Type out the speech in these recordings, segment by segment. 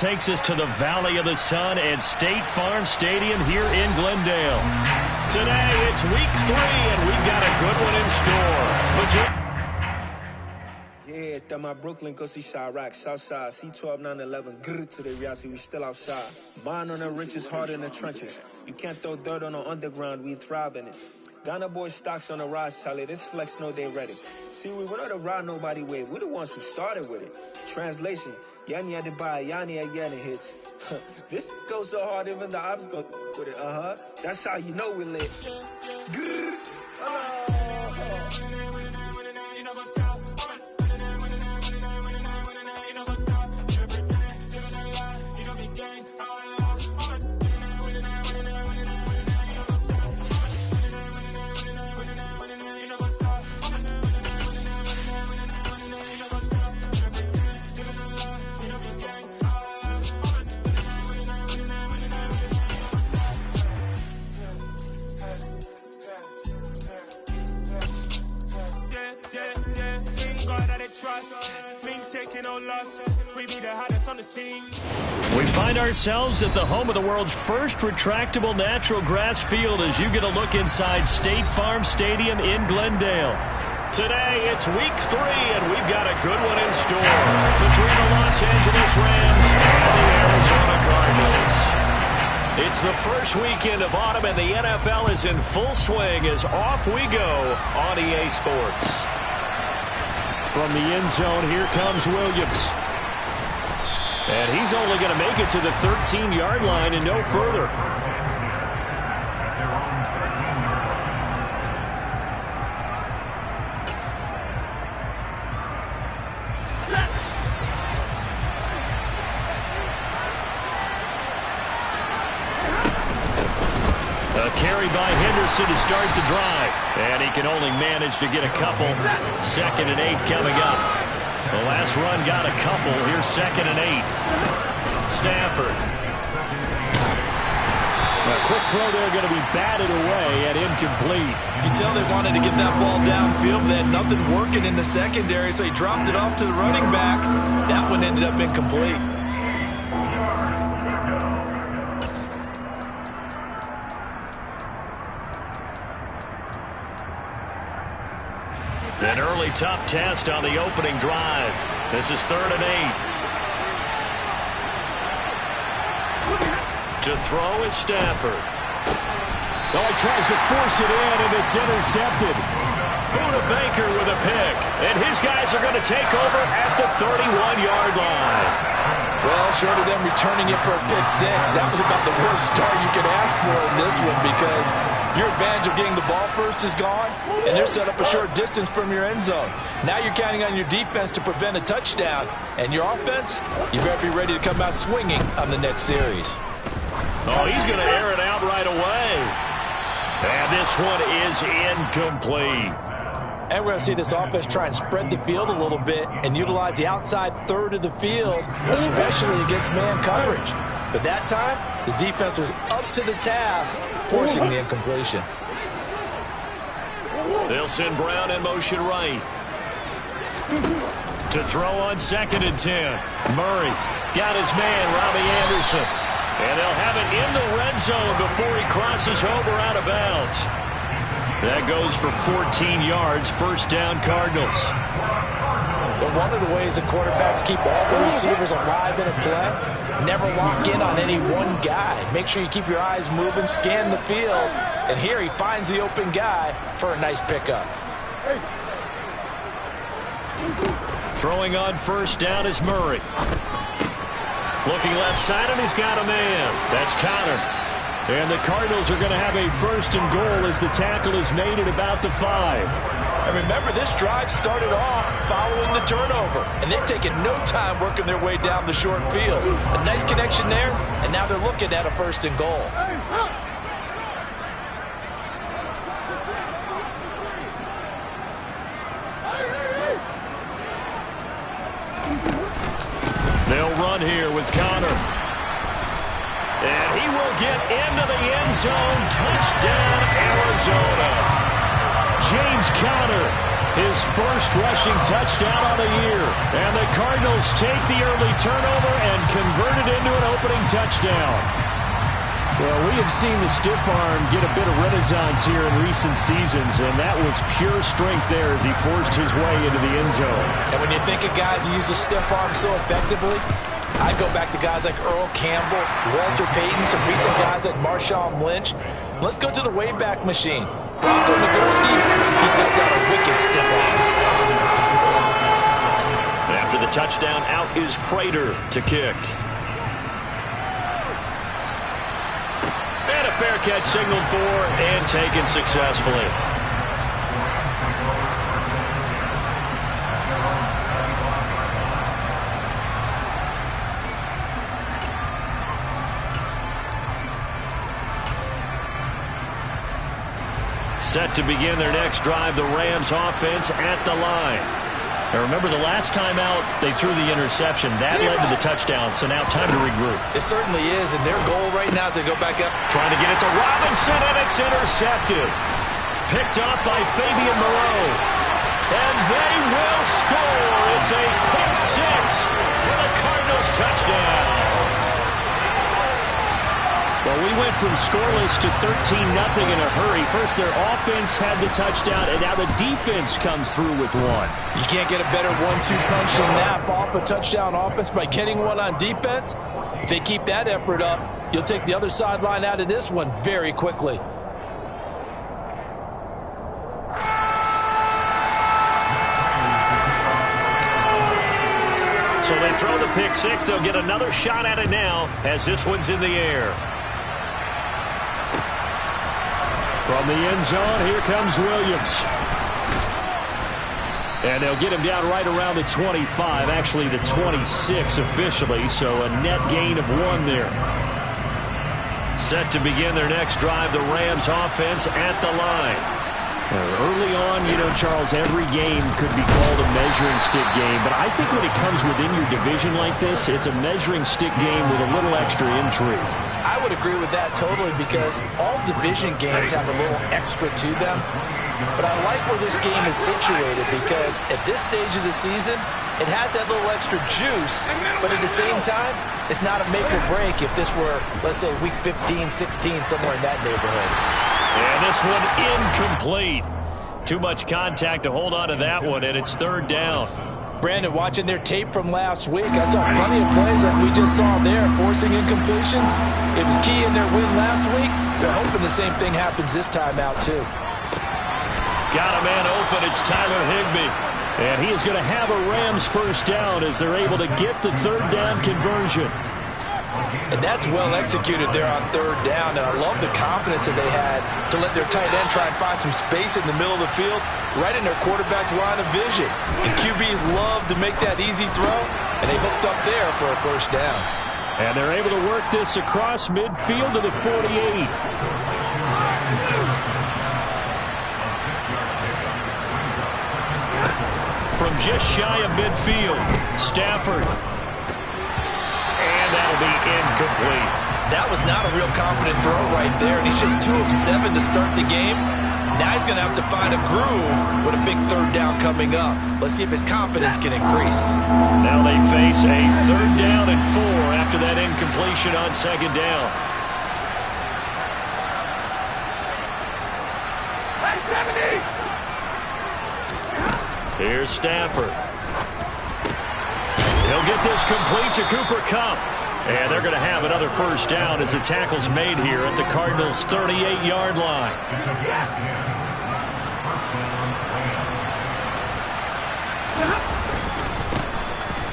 takes us to the Valley of the Sun and State Farm Stadium here in Glendale. Today, it's week 3, and we've got a good one in store. Yeah, that my Brooklyn, go see Chirac, Southside, C12, 911, grrr to the reality, we still outside. Bond on the riches, hard in the trenches. You can't throw dirt on the underground, we thrive in it. Ghana boys stocks on the rise, Charlie, this flex know they ready. See, we went on the ride nobody wave, we the ones who started with it. Translation, Yanni had to buy, Yanni had Yanni hits. This goes so hard, even the ops go with it, That's how you know we lit. Grrr, We find ourselves at the home of the world's first retractable natural grass field as you get a look inside State Farm Stadium in Glendale. Today, it's week 3, and we've got a good one in store between the Los Angeles Rams and the Arizona Cardinals. It's the first weekend of autumn, and the NFL is in full swing as off we go on EA Sports. From the end zone, here comes Williams. And he's only going to make it to the 13-yard line and no further. A carry by Henderson to start the drive. And he can only manage to get a couple. 2nd and 8 coming up. The last run got a couple. Here's 2nd and 8. Stafford. A quick throw there going to be batted away and incomplete. You can tell they wanted to get that ball downfield, but they had nothing working in the secondary, so he dropped it off to the running back. That one ended up incomplete. An early tough test on the opening drive. This is 3rd and 8. To throw is Stafford. Oh, he tries to force it in, and it's intercepted. Buda Baker with a pick. And his guys are going to take over at the 31-yard line. Well, short of them returning it for a pick 6, that was about the worst start you could ask for in this one because your advantage of getting the ball first is gone, and they're set up a short distance from your end zone. Now you're counting on your defense to prevent a touchdown, and your offense, you better be ready to come out swinging on the next series. Oh, he's going to air it out right away. And this one is incomplete. And we're going to see this offense try and spread the field a little bit and utilize the outside third of the field, especially against man coverage. But that time, the defense was up to the task, forcing the incompletion. They'll send Brown in motion right. To throw on 2nd and 10. Murray got his man, Robbie Anderson. And they'll have it in the red zone before he crosses over out of bounds. That goes for 14 yards, 1st down Cardinals. But one of the ways the quarterbacks keep all the receivers alive in a play, never lock in on any one guy. Make sure you keep your eyes moving, scan the field, and here he finds the open guy for a nice pickup. Throwing on 1st down is Murray. Looking left side, and he's got a man. That's Connor. And the Cardinals are going to have a 1st and goal as the tackle is made at about the 5. And remember, this drive started off following the turnover, and they've taken no time working their way down the short field. A nice connection there, and now they're looking at a 1st and goal. They'll run here with Connor. And he will get into the end zone. Touchdown, Arizona. James Conner His first rushing touchdown on the year. And the Cardinals take the early turnover and convert it into an opening touchdown. Well, we have seen the stiff arm get a bit of renaissance here in recent seasons, and that was pure strength there as he forced his way into the end zone. And when you think of guys who use the stiff arm so effectively, I go back to guys like Earl Campbell, Walter Payton, some recent guys like Marshawn Lynch. Let's go to the Wayback Machine. Bronco Nagurski, he ducked out a wicked stiff arm. After the touchdown, out is Prater to kick. And a fair catch signaled for and taken successfully. Set to begin their next drive, the Rams offense at the line. Now remember, the last time out, they threw the interception. That led to the touchdown, so now time to regroup. It certainly is, and their goal right now is to go back up. Trying to get it to Robinson, and it's intercepted. Picked up by Fabian Moreau. And they will score. It's a pick six for the Cardinals touchdown. Well, we went from scoreless to 13-0 in a hurry. First, their offense had the touchdown, and now the defense comes through with one. You can't get a better 1-2 punch than that. Follow up a touchdown offense by getting one on defense. If they keep that effort up, you'll take the other sideline out of this one very quickly. So they throw the pick six. They'll get another shot at it now as this one's in the air. From the end zone, here comes Williams. And they'll get him down right around the 25, actually the 26 officially, so a net gain of 1 there. Set to begin their next drive, the Rams offense at the line. Early on, you know, Charles, every game could be called a measuring stick game, but I think when it comes within your division like this, it's a measuring stick game with a little extra intrigue. I would agree with that totally because all division games have a little extra to them. But I like where this game is situated because at this stage of the season, it has that little extra juice, but at the same time, it's not a make or break if this were, let's say, week 15, 16, somewhere in that neighborhood. And this one incomplete. Too much contact to hold on to that one, and it's third down. Brandon, watching their tape from last week, I saw plenty of plays like we just saw there, forcing incompletions. It was key in their win last week. They're hoping the same thing happens this time out, too. Got a man open. It's Tyler Higbee. And he is going to have a Rams first down as they're able to get the third down conversion. And that's well executed there on third down. And I love the confidence that they had to let their tight end try and find some space in the middle of the field, right in their quarterback's line of vision. And QBs love to make that easy throw, and they hooked up there for a first down. And they're able to work this across midfield to the 48. From just shy of midfield, Stafford. And that'll be incomplete. That was not a real confident throw right there, and he's just 2 of 7 to start the game. Now he's going to have to find a groove with a big third down coming up. Let's see if his confidence can increase. Now they face a third down and 4 after that incompletion on second down. Here's Stafford. He'll get this complete to Cooper Kupp. And they're going to have another first down as the tackle's made here at the Cardinals' 38-yard line.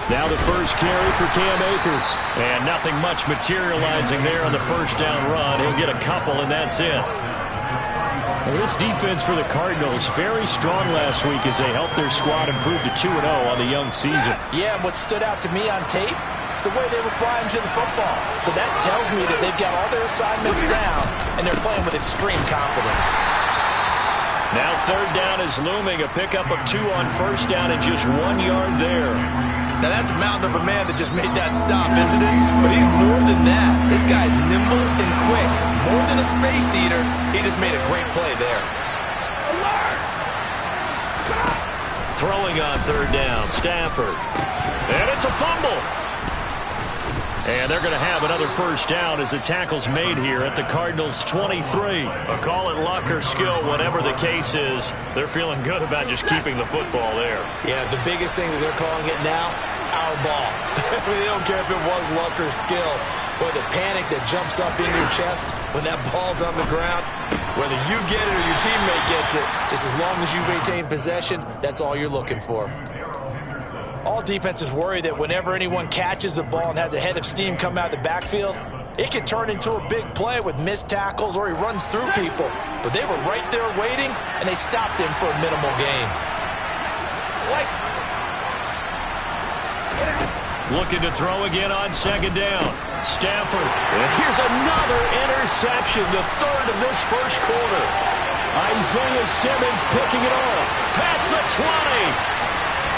Now the first carry for Cam Akers. And nothing much materializing there on the first down run. He'll get a couple, and that's it. Well, this defense for the Cardinals, very strong last week as they helped their squad improve to 2-0 on the young season. Yeah, and what stood out to me on tape, the way they were flying to the football. So that tells me that they've got all their assignments down, and they're playing with extreme confidence. Now third down is looming. A pickup of 2 on first down and just 1 yard there. Now that's a mountain of a man that just made that stop, isn't it? But he's more than that. This guy's nimble and quick. More than a space eater, he just made a great play there. Throwing on third down, Stafford. And it's a fumble. And they're going to have another first down as the tackle's made here at the Cardinals' 23. Call it luck or skill, whatever the case is. They're feeling good about just keeping the football there. Yeah, the biggest thing that they're calling it now, our ball. They don't care if it was luck or skill. But the panic that jumps up in your chest when that ball's on the ground, whether you get it or your teammate gets it, just as long as you maintain possession, that's all you're looking for. All defenses worry that whenever anyone catches the ball and has a head of steam come out of the backfield, it could turn into a big play with missed tackles or he runs through people. But they were right there waiting, and they stopped him for a minimal gain. Looking to throw again on second down. Stafford. And here's another interception, the third of this first quarter. Isaiah Simmons picking it off. Past the 20.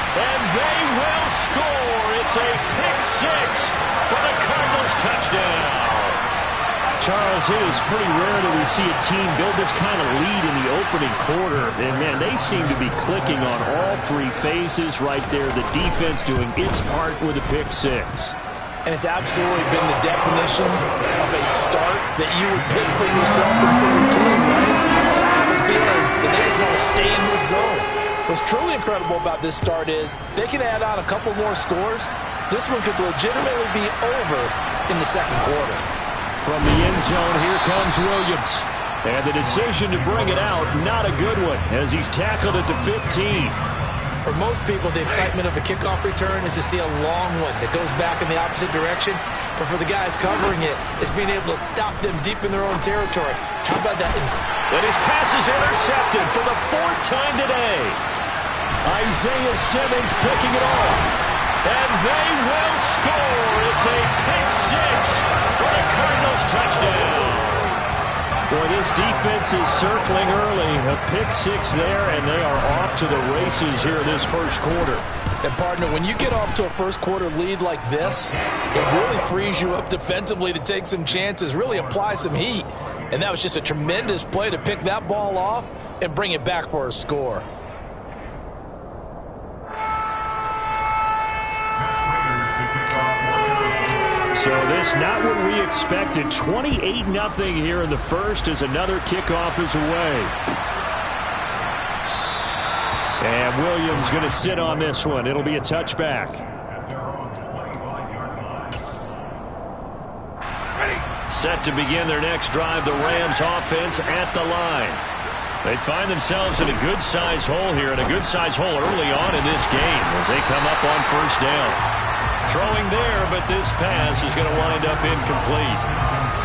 And they will score. It's a pick six for the Cardinals touchdown. Charles, it is pretty rare that we see a team build this kind of lead in the opening quarter. And, man, they seem to be clicking on all three phases right there. The defense doing its part with a pick six. And it's absolutely been the definition of a start that you would pick for yourself and for your team, right? I have a feeling that they just want to stay in this zone. What's truly incredible about this start is they can add on a couple more scores. This one could legitimately be over in the second quarter. From the end zone, here comes Williams. And the decision to bring it out, not a good one, as he's tackled at the 15. For most people, the excitement of a kickoff return is to see a long one that goes back in the opposite direction. But for the guys covering it, it's being able to stop them deep in their own territory. How about that? And his pass is intercepted for the fourth time today. Isaiah Simmons picking it off. And they will score. It's a pick six for the Cardinals touchdown. Boy, this defense is circling early. A pick six there, and they are off to the races here in this first quarter. And, partner, when you get off to a first quarter lead like this, it really frees you up defensively to take some chances, really apply some heat. And that was just a tremendous play to pick that ball off and bring it back for a score. So this not what we expected. 28-0 here in the first as another kickoff is away. And Williams going to sit on this one. It'll be a touchback. Set to begin their next drive, the Rams offense at the line. They find themselves in a good-sized hole here, and a good-sized hole early on in this game as they come up on first down. Throwing there, but this pass is going to wind up incomplete.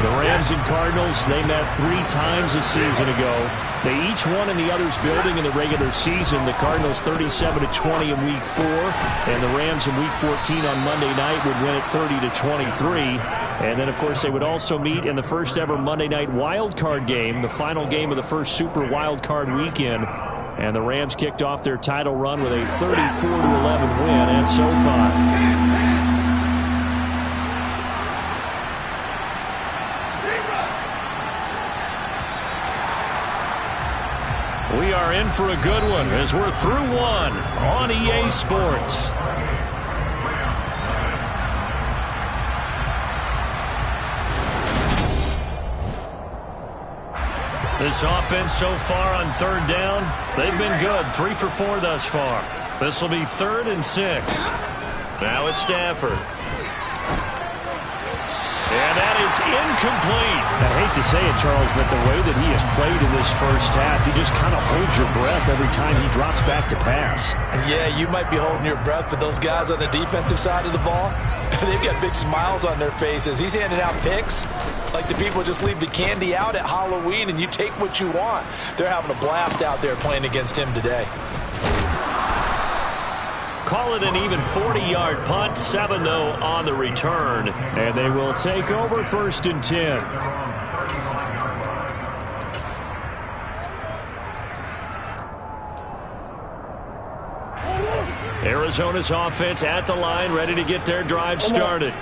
The Rams and Cardinals, they met 3 times a season ago. They each won in the other's building in the regular season. The Cardinals 37-20 in Week 4, and the Rams in Week 14 on Monday night would win it 30-23. And then, of course, they would also meet in the first ever Monday night wild card game, the final game of the first Super Wild Card weekend. And the Rams kicked off their title run with a 34-11 win at SoFi. We are in for a good one as we're through one on EA Sports. This offense so far on third down, they've been good. 3 for 4 thus far. This will be 3rd and 6. Now it's Stafford. And that is incomplete. I hate to say it, Charles, but the way that he has played in this first half, you just kind of hold your breath every time he drops back to pass. Yeah, you might be holding your breath, but those guys on the defensive side of the ball, they've got big smiles on their faces. He's handing out picks like the people just leave the candy out at Halloween and you take what you want. They're having a blast out there playing against him today. Call it an even 40-yard punt, 7 though on the return. And they will take over 1st and 10. Arizona's offense at the line, ready to get their drive started.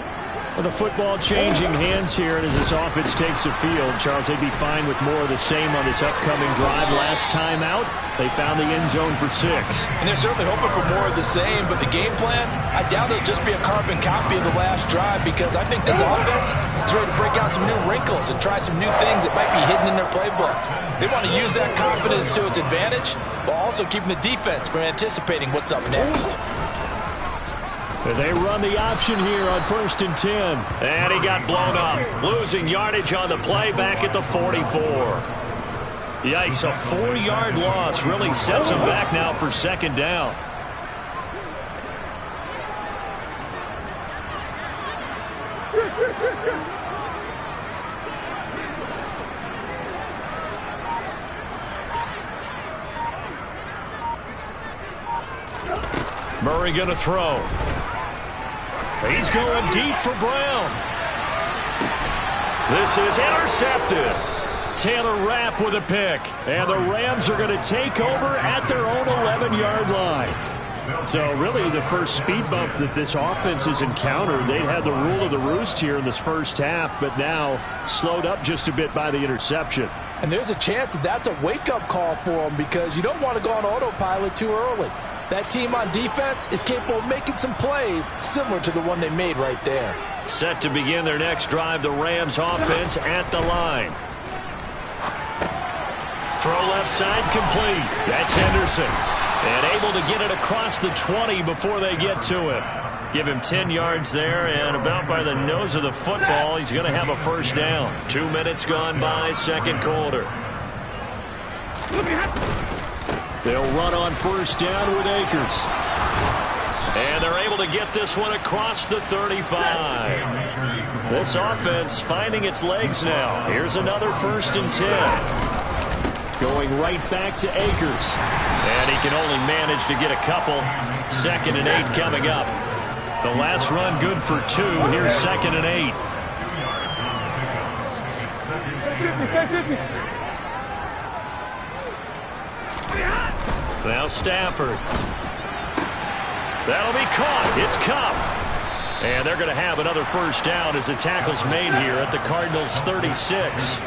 Well, the football changing hands here, and as this offense takes the field, Charles, they'd be fine with more of the same on this upcoming drive. Last time out, they found the end zone for 6. And they're certainly hoping for more of the same, but the game plan, I doubt it'll just be a carbon copy of the last drive, because I think this offense is ready to break out some new wrinkles and try some new things that might be hidden in their playbook. They want to use that confidence to its advantage, while also keeping the defense from anticipating what's up next. They run the option here on 1st and 10. And he got blown up. Losing yardage on the play back at the 44. Yikes, a 4-yard loss really sets him back now for 2nd down. Murray going to throw. He's going deep for Brown. This is intercepted. Taylor Rapp with a pick. And the Rams are going to take over at their own 11-yard line. So really the first speed bump that this offense has encountered. They had the rule of the roost here in this first half, but now slowed up just a bit by the interception. And there's a chance that that's a wake-up call for them, because you don't want to go on autopilot too early. That team on defense is capable of making some plays similar to the one they made right there. Set to begin their next drive, the Rams offense at the line. Throw left side complete. That's Henderson. And able to get it across the 20 before they get to it. Give him 10 yards there, and about by the nose of the football, he's going to have a 1st down. 2 minutes gone by, 2nd quarter. They'll run on 1st down with Akers. And they're able to get this one across the 35. This offense finding its legs now. Here's another 1st and 10. Going right back to Akers. And he can only manage to get a couple. 2nd and 8 coming up. The last run good for 2. Here's 2nd and 8. Now Stafford. That'll be caught. It's Kupp. And they're going to have another 1st down as the tackle's made here at the Cardinals' 36.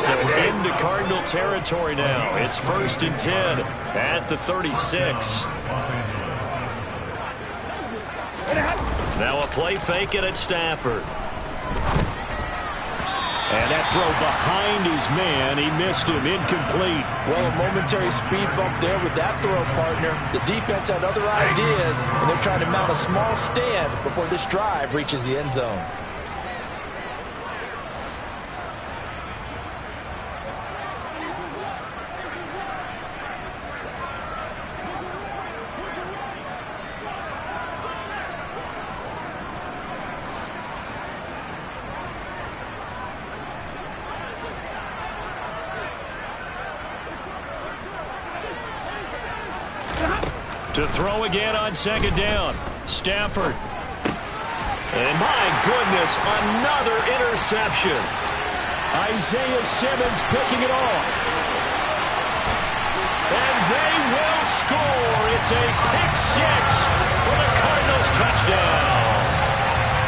So into Cardinal territory now. It's 1st and 10 at the 36. Now a play fake it at Stafford. And that throw behind his man. He missed him. Incomplete. Well, a momentary speed bump there with that throw, partner. The defense had other ideas, and they're trying to mount a small stand before this drive reaches the end zone. To throw again on 2nd down. Stafford. And my goodness, another interception. Isaiah Simmons picking it off. And they will score. It's a pick 6 for the Cardinals touchdown.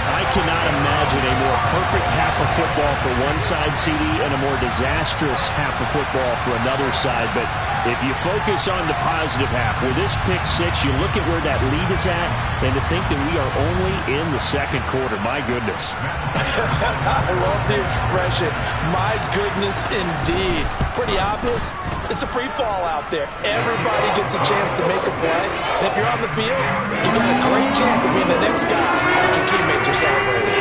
I cannot imagine a more perfect half of football for one side, CD, and a more disastrous half of football for another side. But if you focus on the positive half, with this pick 6, you look at where that lead is at, and to think that we are only in the 2nd quarter. My goodness. I love the expression. My goodness, indeed. Pretty obvious. It's a free fall out there. Everybody gets a chance to make a play. And if you're on the field, you got a great chance of being the next guy that your teammates are celebrating.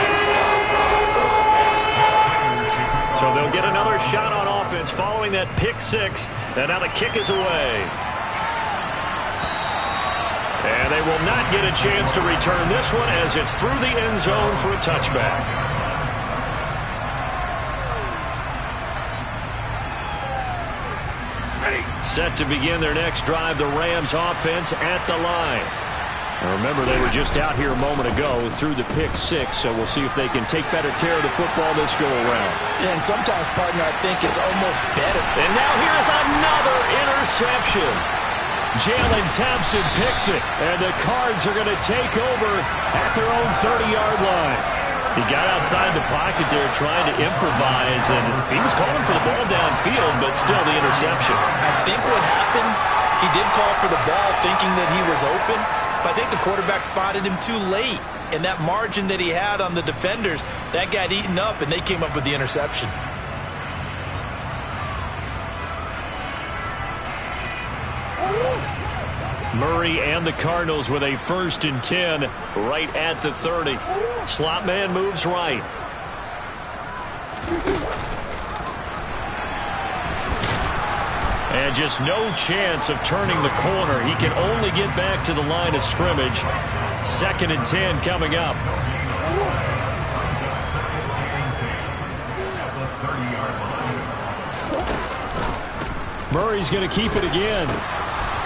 So they'll get another shot on offense following that pick 6. And now the kick is away. And they will not get a chance to return this one as it's through the end zone for a touchback. Set to begin their next drive, the Rams offense at the line. And remember, they were just out here a moment ago through the pick 6, so we'll see if they can take better care of the football this go-around. Yeah, and sometimes, partner, I think it's almost better. And now here's another interception. Jalen Thompson picks it, and the Cards are going to take over at their own 30-yard line. He got outside the pocket there trying to improvise, and he was calling for the ball downfield, but still the interception. I think what happened, he did call for the ball thinking that he was open, but I think the quarterback spotted him too late. And that margin that he had on the defenders, that got eaten up, and they came up with the interception. Murray and the Cardinals with a 1st and 10 right at the 30. Slot man moves right. And just no chance of turning the corner. He can only get back to the line of scrimmage. 2nd and 10 coming up. Murray's going to keep it again.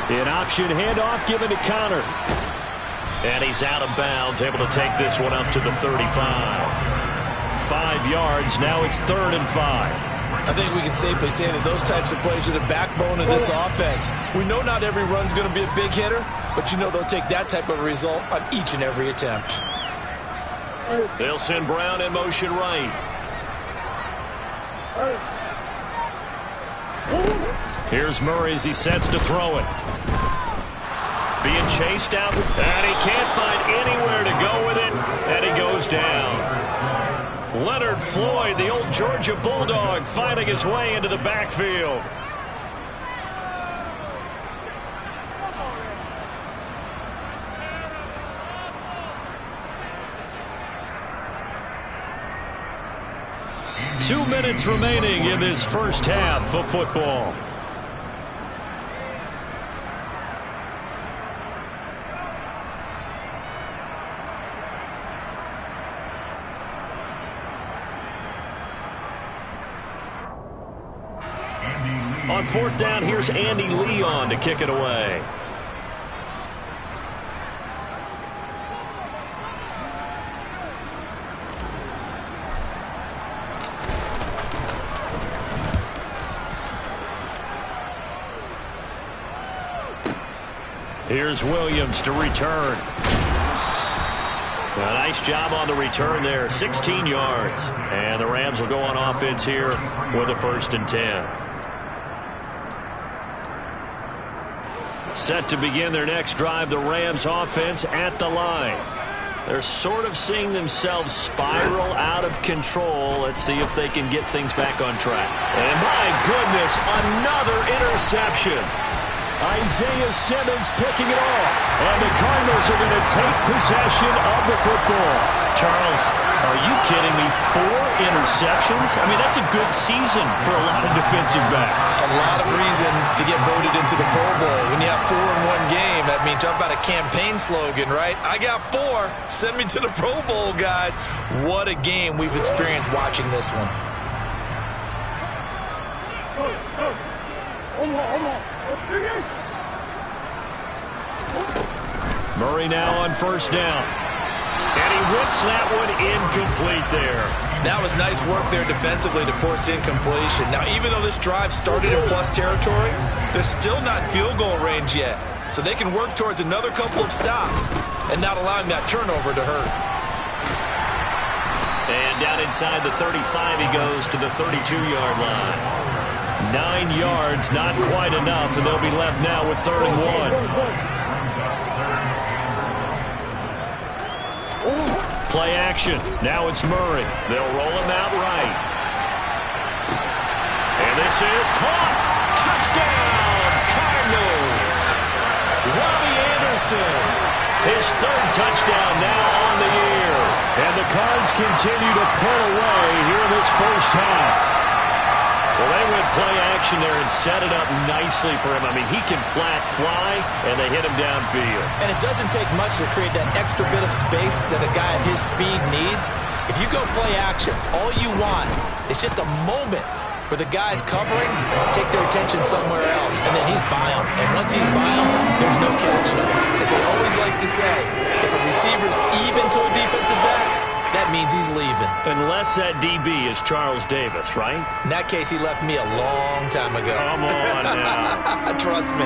An option handoff given to Connor. And he's out of bounds, able to take this one up to the 35. 5 yards, now it's 3rd and 5. I think we can safely say that those types of plays are the backbone of this offense. We know not every run's going to be a big hitter, but you know they'll take that type of result on each and every attempt. They'll send Brown in motion right. Here's Murray as he sets to throw it. Being chased out, and he can't find anywhere to go with it, and he goes down. Leonard Floyd, the old Georgia Bulldog, finding his way into the backfield. Two minutes remaining in this first half of football. On 4th down, here's Andy Leon to kick it away. Here's Williams to return. A nice job on the return there, 16 yards. And the Rams will go on offense here with a 1st and 10. Set to begin their next drive, the Rams offense at the line. They're sort of seeing themselves spiral out of control. Let's see if they can get things back on track. And my goodness, another interception. Isaiah Simmons picking it off. And the Cardinals are going to take possession of the football. Charles, are you kidding me? 4 interceptions? I mean, that's a good season for a lot of defensive backs. A lot of reason to get voted into the Pro Bowl. When you have 4 in one game, that means talk about a campaign slogan, right? I got 4. Send me to the Pro Bowl, guys. What a game we've experienced watching this one. Murray now on 1st down. And he whips that one incomplete there. That was nice work there defensively to force incompletion. Now, even though this drive started in plus territory, they're still not in field goal range yet. So they can work towards another couple of stops and not allowing that turnover to hurt. And down inside the 35, he goes to the 32-yard line. 9 yards, not quite enough, and they'll be left now with 3rd and 1. Play action. Now it's Murray. They'll roll him out right. And this is caught. Touchdown, Cardinals. Robbie Anderson. His 3rd touchdown now on the year. And the Cards continue to pull away here in this first half. Well, they went play action there and set it up nicely for him. I mean, he can flat fly, and they hit him downfield. And it doesn't take much to create that extra bit of space that a guy of his speed needs. If you go play action, all you want is just a moment where the guy's covering, take their attention somewhere else, and then he's by him. And once he's by him, there's no catching him. As they always like to say, if a receiver's even to a defensive back, that means he's leaving. Unless that DB is Charles Davis, right? In that case, he left me a long time ago. Come on now. Trust me.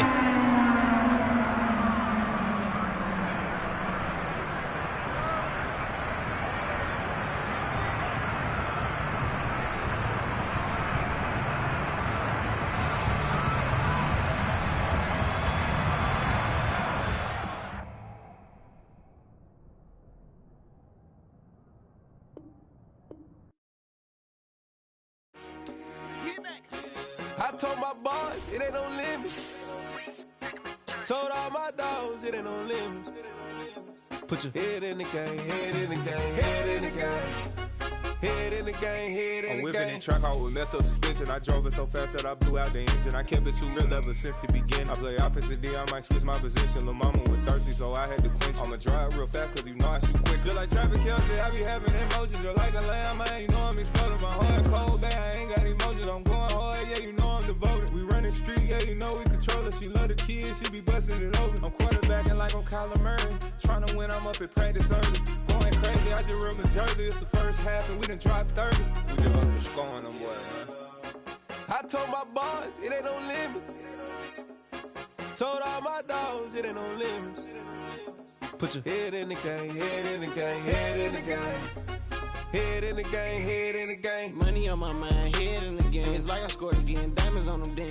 told my boys, it ain't no limit. Told all my dogs, it ain't no limits. Put your head in the game, head in the game, head in the game. Head in the game, head in the game. I'm whipping in track out with messed up suspension. I drove it so fast that I blew out the engine. I kept it too real ever since the beginning. I play offensive D, I might switch my position. Lil' mama was thirsty, so I had to quench. I'ma drive real fast, cause you know I shoot quick. Just like Travis Kelce, I be having emotions. Just like a lamb, I ain't know I'm exploding. My heart cold, bad, I ain't got emotions. I'm going hard, yeah, you know I'm devoted. We running streets, yeah, you know we control it. She love the kids, she be busting it over. I'm quarterbacking like I'm Kyler Murray. Trying to win, I'm up at practice early. Going crazy, I just real the jersey. It's the first half and we done dropped 30. We just up to scoring them, boy, man. I told my boys, it ain't no limits. Told all my dogs, it ain't no limits. Put your head in the game, head in the game, head in the game. Head in the game, head in the game. Money on my mind, head in the game. It's like I scored again, diamonds on them damn.